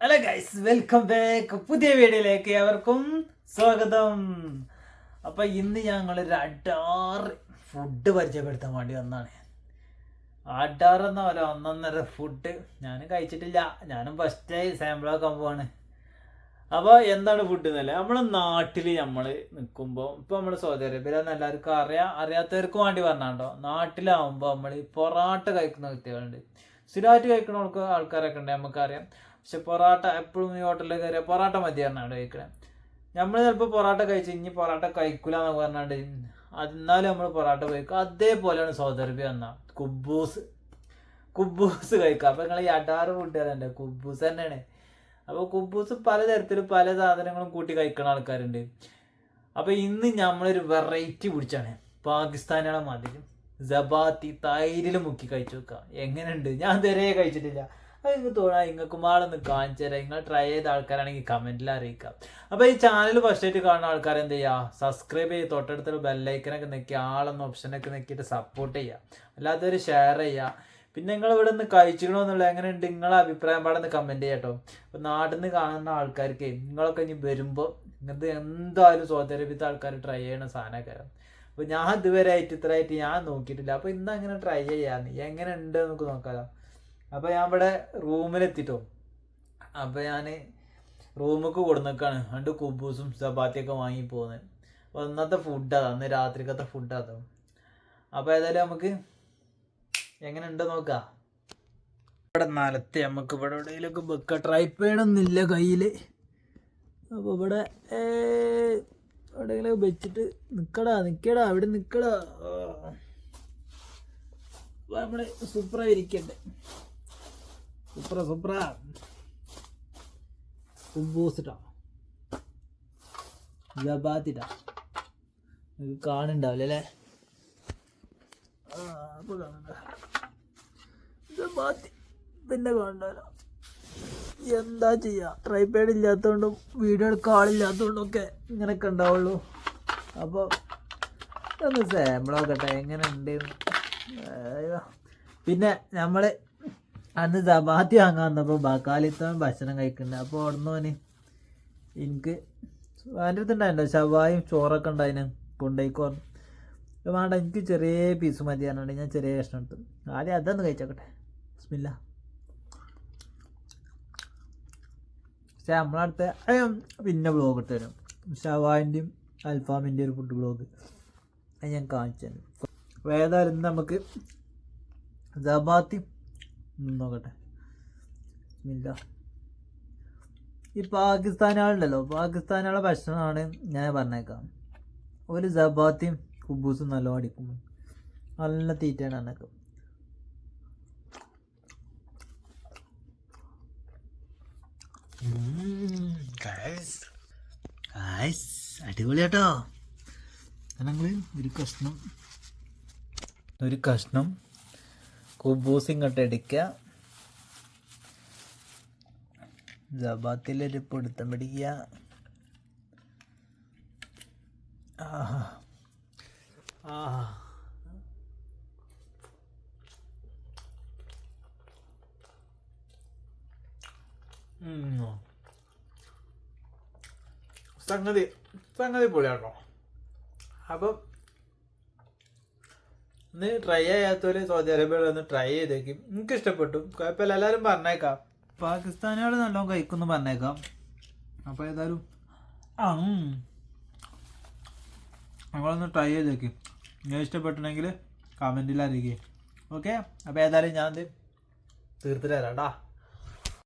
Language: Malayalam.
Hello guys, welcome back. പുതിയ വീഡിയോയിലേക്ക് ഏവർക്കും സ്വാഗതം. അപ്പൊ ഇന്ന് ഞങ്ങളൊരു അഡാറ് ഫുഡ് പരിചയപ്പെടുത്താൻ വേണ്ടി വന്നാണ്. അഡാർ എന്ന പോലെ ഒന്നൊന്നര ഫുഡ് ഞാനും കഴിച്ചിട്ടില്ല, ഞാനും ഫസ്റ്റ് സാമ്പിളാക്കാൻ പോവാണ്. അപ്പോൾ എന്താണ് ഫുഡ് എന്നല്ലേ, നമ്മളെ നാട്ടിൽ നമ്മൾ നിൽക്കുമ്പോൾ ഇപ്പോൾ നമ്മൾ സൗദി അറേബ്യയിലെന്ന് എല്ലാവർക്കും അറിയാത്തവർക്കും വേണ്ടി പറഞ്ഞാണ്ടോ, നാട്ടിലാവുമ്പോൾ നമ്മൾ പൊറാട്ട കഴിക്കുന്ന വ്യക്തികളുണ്ട്. സ്ഥിരമായിട്ട് കഴിക്കുന്ന ആൾക്കാരൊക്കെ ഉണ്ട്, നമുക്കറിയാം. പക്ഷെ പൊറാട്ട എപ്പോഴും ഈ ഹോട്ടലിൽ കയറിയാൽ പൊറാട്ട മതി പറഞ്ഞാണ്ട് കഴിക്കണേ. നമ്മൾ ചിലപ്പോൾ പൊറാട്ട കഴിച്ച് ഇനി പൊറാട്ട കഴിക്കൂല എന്നൊക്കെ പറഞ്ഞാണ്ട് എന്നാലും നമ്മൾ പൊറാട്ട കഴിക്കും. അതേപോലെയാണ് സൗദി അറേബ്യ എന്നാൽ കുബൂസ് കഴിക്കുക. അപ്പോൾ നിങ്ങൾ ഈ അഡാറ് ഫുഡ് തന്നെ കുബൂസ് തന്നെയാണ്. അപ്പോൾ കുബൂസ് പലതരത്തിൽ പല സാധനങ്ങളും കൂട്ടി കഴിക്കുന്ന ആൾക്കാരുണ്ട്. അപ്പോൾ ഇന്ന് നമ്മളൊരു വെറൈറ്റി പിടിച്ചാണ്. പാകിസ്ഥാനികളെ മാതിരി ജബാത്തി തൈരിൽ മുക്കി കഴിച്ചു നോക്കുക. എങ്ങനെയുണ്ട്? ഞാൻ ഇതുവരെ കഴിച്ചിട്ടില്ല. അത് നിങ്ങൾക്ക് തോന്നാ നിങ്ങൾക്ക് മാളൊന്ന് കാണിച്ചു തരാം. നിങ്ങൾ ട്രൈ ചെയ്ത ആൾക്കാരാണെങ്കിൽ കമൻറ്റിൽ അറിയിക്കാം. അപ്പോൾ ഈ ചാനൽ ഫസ്റ്റായിട്ട് കാണുന്ന ആൾക്കാർ എന്ത് ചെയ്യുക, സബ്സ്ക്രൈബ് ചെയ്ത് തൊട്ടടുത്തുള്ള ബെല്ലൈക്കനൊക്കെ നെക്കി ആളെന്ന ഓപ്ഷനൊക്കെ നെക്കിയിട്ട് സപ്പോർട്ട് ചെയ്യുക. അല്ലാത്തവർ ഷെയർ ചെയ്യുക. പിന്നെ നിങ്ങൾ ഇവിടെ നിന്ന് കഴിച്ചിക്കണമെന്നുള്ള എങ്ങനെയുണ്ട് നിങ്ങളെ അഭിപ്രായം പാടൊന്ന് കമൻറ്റ് ചെയ്യാം കേട്ടോ. അപ്പോൾ നാട്ടിൽ നിന്ന് കാണുന്ന ആൾക്കാർക്ക് നിങ്ങളൊക്കെ ഇനി വരുമ്പോൾ ഇങ്ങനത്തെ എന്തായാലും സൗദി അറേബ്യത്തെ ആൾക്കാർ ട്രൈ ചെയ്യണ സാധനമൊക്കെ. അപ്പോൾ ഞാൻ ഇതുവരെ ഇത്രയായിട്ട് ഞാൻ നോക്കിയിട്ടില്ല. അപ്പോൾ ഇന്ന് അങ്ങനെ ട്രൈ ചെയ്യാന്ന് എങ്ങനെ ഉണ്ട് നമുക്ക് നോക്കാമല്ലോ. അപ്പോൾ ഞാൻ ഇവിടെ റൂമിലെത്തിട്ടോ. അപ്പോൾ ഞാൻ റൂമിലേക്ക് കൊടുന്നേക്കാണ്. രണ്ട് കുബൂസും ചപ്പാത്തിയൊക്കെ വാങ്ങി പോകുന്നത്. അപ്പോൾ ഇന്നത്തെ ഫുഡ് അതാണ്, അന്ന് രാത്രിക്കത്തെ ഫുഡ് അതാണ്. അപ്പോൾ ഏതായാലും നമുക്ക് എങ്ങനെ ഉണ്ട് നോക്കാം. ഇവിടെ നിലത്തെ നമുക്ക് ഇവിടെ എവിടെയെങ്കിലൊക്കെ വെക്കാം. ട്രൈപ്പേഡൊന്നുമില്ല കയ്യിൽ. അപ്പോൾ ഇവിടെ എവിടെയെങ്കിലും വെച്ചിട്ട് നിൽക്കടാ അവിടെ നിൽക്കടാ. നമ്മൾ സൂപ്പറായിരിക്കണ്ടേ, സൂപ്പറാ കുബൂസിട്ടാ ജബാത്തിട്ടാ. നിങ്ങൾക്ക് കാണുന്നുണ്ടാവില്ല അല്ലേ? അപ്പോൾ കാണണ്ട ജബാത്തി പിന്നെ കാണണ്ടല്ലോ. എന്താ ചെയ്യുക, ട്രൈപാഡ് ഇല്ലാത്തതുകൊണ്ടും വീഡിയോ എടുക്കാൻ ആളില്ലാത്തതുകൊണ്ടൊക്കെ ഇങ്ങനെയൊക്കെ ഉണ്ടാവുള്ളൂ. അപ്പോൾ ഒന്ന് സാമ്പിളോക്കട്ടെ എങ്ങനെ ഉണ്ട്. പിന്നെ നമ്മൾ അന്ന് ചപ്പാത്തി വാങ്ങാൻ വന്നപ്പോൾ ബക്കാലിത്തോൻ ഭക്ഷണം കഴിക്കുന്നുണ്ട്. അപ്പോൾ അവിടുന്ന് എനിക്ക് എൻ്റെ അടുത്തുണ്ടായിട്ടോ ഷവായും ചോറൊക്കെ ഉണ്ടായിന്, കൊണ്ടുപോയിക്കോ വേണ്ട എനിക്ക് ചെറിയ പീസ് മതി പറഞ്ഞിട്ട് ഞാൻ ചെറിയ കഷ്ണം എടുത്തു. ആദ്യം അതൊന്ന് കഴിച്ചോക്കട്ടെ. ബിസ്മില്ലാ. പക്ഷെ നമ്മളടുത്ത് പിന്നെ ബ്ലോഗ് ഇട്ട് തരും, ഷവായിൻ്റെയും അൽഫാമിൻ്റെ ഒരു ഫുഡ് ബ്ലോഗ്, അത് ഞാൻ കാണിച്ചു തരും. അപ്പോൾ ഏതായാലും ഇന്ന് നമുക്ക് ചപ്പാത്തി നോക്കട്ടെ. ബിസ്മില്ലാ. ഈ പാകിസ്ഥാനുകളുണ്ടല്ലോ, പാകിസ്ഥാനുകളുടെ ഭക്ഷണമാണ് ഞാൻ പറഞ്ഞേക്കാം. ഒരു ചപ്പാത്തിയും കുബൂസും നല്ല അടിക്കും, നല്ല തീറ്റയാണ് എന്നൊക്കെ. അടിപൊളി കേട്ടോ. അല്ലെങ്കിൽ ഒരു കഷ്ണം കുബൂസ് ഇങ്ങോട്ട് എടുക്കുക, ചപ്പാത്തിയിലൊരു പിടുത്തം പിടിക്കുക. സംഗതി പൊളിയാട്ടോ. അപ്പം ഒന്ന് ട്രൈ ചെയ്യാത്തവര് സൗദി അറേബ്യയിൽ ഒന്ന് ട്രൈ ചെയ്തേക്കും. എനിക്ക് ഇഷ്ടപ്പെട്ടു, കുഴപ്പമില്ല. എല്ലാവരും പറഞ്ഞേക്കാം പാകിസ്ഥാനികൾ നല്ലോണം കഴിക്കുമെന്ന് പറഞ്ഞേക്കാം. അപ്പോൾ ഏതായാലും നമ്മളൊന്ന് ട്രൈ ചെയ്തേക്കും. ഞാൻ ഇഷ്ടപ്പെട്ടിട്ടുണ്ടെങ്കിൽ കമൻറ്റിൽ അറിയിക്കുക. ഓക്കെ, അപ്പോൾ ഏതായാലും ഞാൻ തീർത്തിട്ട് തരാം കേട്ടോ.